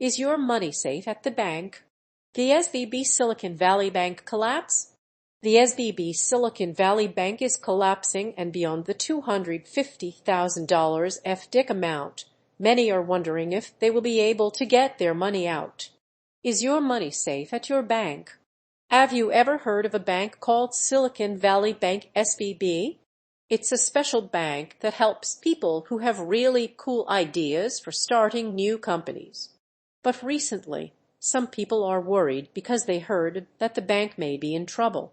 Is your money safe at the bank? The SVB Silicon Valley Bank collapse? The SVB Silicon Valley Bank is collapsing, and beyond the $250,000 FDIC amount, many are wondering if they will be able to get their money out. Is your money safe at your bank? Have you ever heard of a bank called Silicon Valley Bank SVB? It's a special bank that helps people who have really cool ideas for starting new companies. But recently, some people are worried because they heard that the bank may be in trouble.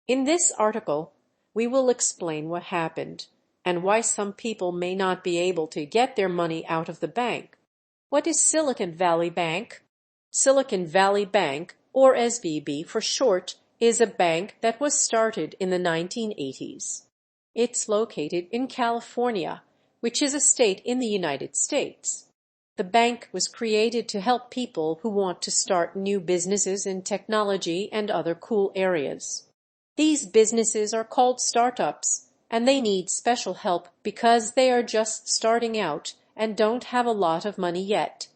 In this article, we will explain what happened and why some people may not be able to get their money out of the bank. What is Silicon Valley Bank? Silicon Valley Bank, or SVB for short, is a bank that was started in the 1980s. It's located in California, which is a state in the United States. The bank was created to help people who want to start new businesses in technology and other cool areas. These businesses are called startups, and they need special help because they are just starting out and don't have a lot of money yet.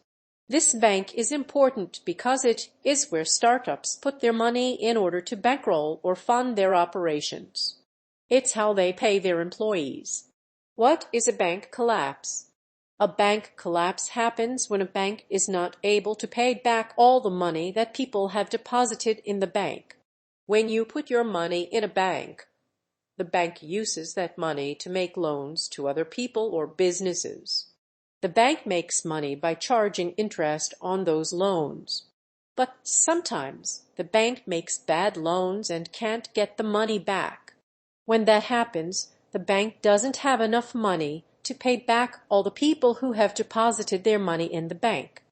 This bank is important because it is where startups put their money in order to bankroll or fund their operations. It's how they pay their employees. What is a bank collapse? A bank collapse happens when a bank is not able to pay back all the money that people have deposited in the bank. When you put your money in a bank, the bank uses that money to make loans to other people or businesses. The bank makes money by charging interest on those loans. But sometimes the bank makes bad loans and can't get the money back. When that happens, the bank doesn't have enough money to pay back all the people who have deposited their money in the bank.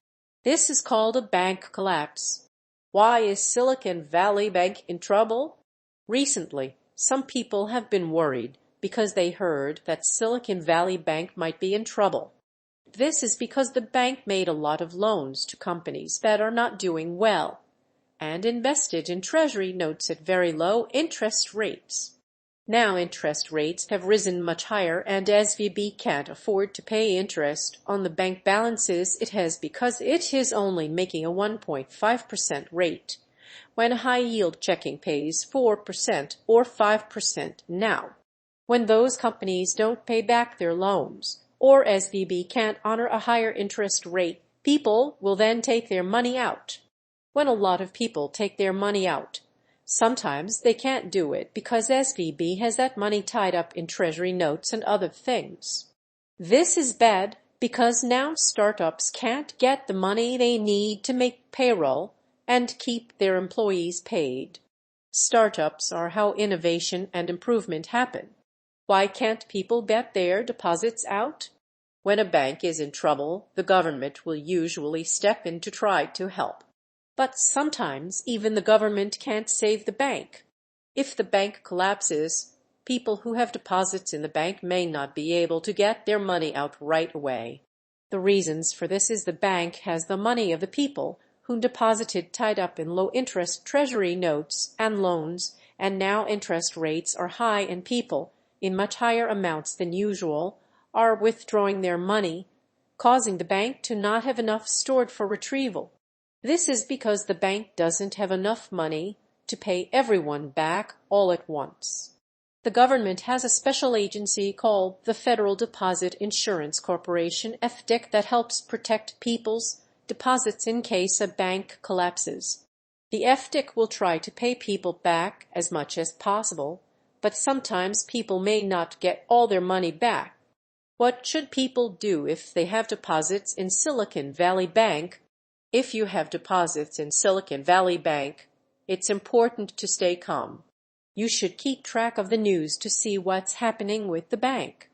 This is called a bank collapse. Why is Silicon Valley Bank in trouble? Recently, some people have been worried because they heard that Silicon Valley Bank might be in trouble. This is because the bank made a lot of loans to companies that are not doing well and invested in treasury notes at very low interest rates. Now interest rates have risen much higher, and SVB can't afford to pay interest on the bank balances it has because it is only making a 1.5% rate, when a high-yield checking pays 4% or 5% now. When those companies don't pay back their loans, or SVB can't honor a higher interest rate, people will then take their money out. When a lot of people take their money out, sometimes they can't do it because SVB has that money tied up in treasury notes and other things. This is bad because now startups can't get the money they need to make payroll and keep their employees paid. Startups are how innovation and improvement happen. Why can't people get their deposits out? When a bank is in trouble, the government will usually step in to try to help. But sometimes even the government can't save the bank. If the bank collapses, people who have deposits in the bank may not be able to get their money out right away. The reasons for this is the bank has the money of the people who deposited tied up in low-interest treasury notes and loans, and now interest rates are high and people, in much higher amounts than usual, are withdrawing their money, causing the bank to not have enough stored for retrieval. This is because the bank doesn't have enough money to pay everyone back all at once. The government has a special agency called the Federal Deposit Insurance Corporation, FDIC, that helps protect people's deposits in case a bank collapses. The FDIC will try to pay people back as much as possible, but sometimes people may not get all their money back. What should people do if they have deposits in Silicon Valley Bank? If you have deposits in Silicon Valley Bank, it's important to stay calm. You should keep track of the news to see what's happening with the bank.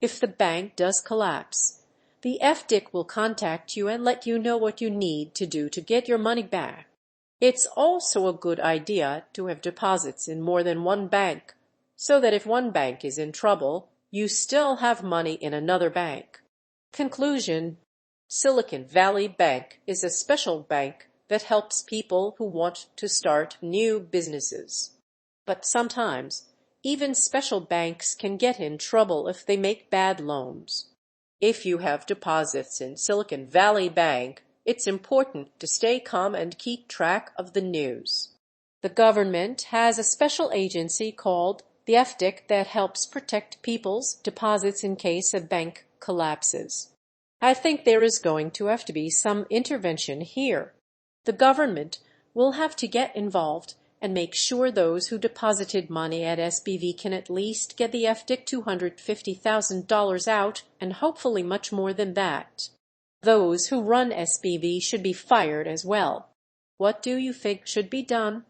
If the bank does collapse, the FDIC will contact you and let you know what you need to do to get your money back. It's also a good idea to have deposits in more than one bank, so that if one bank is in trouble, you still have money in another bank. Conclusion: Silicon Valley Bank is a special bank that helps people who want to start new businesses. But sometimes, even special banks can get in trouble if they make bad loans. If you have deposits in Silicon Valley Bank, It's important to stay calm and keep track of the news. The government has a special agency called the FDIC that helps protect people's deposits in case a bank collapses. I think there is going to have to be some intervention here. The government will have to get involved and make sure those who deposited money at SVB can at least get the FDIC $250,000 out, and hopefully much more than that. Those who run SVB should be fired as well. What do you think should be done?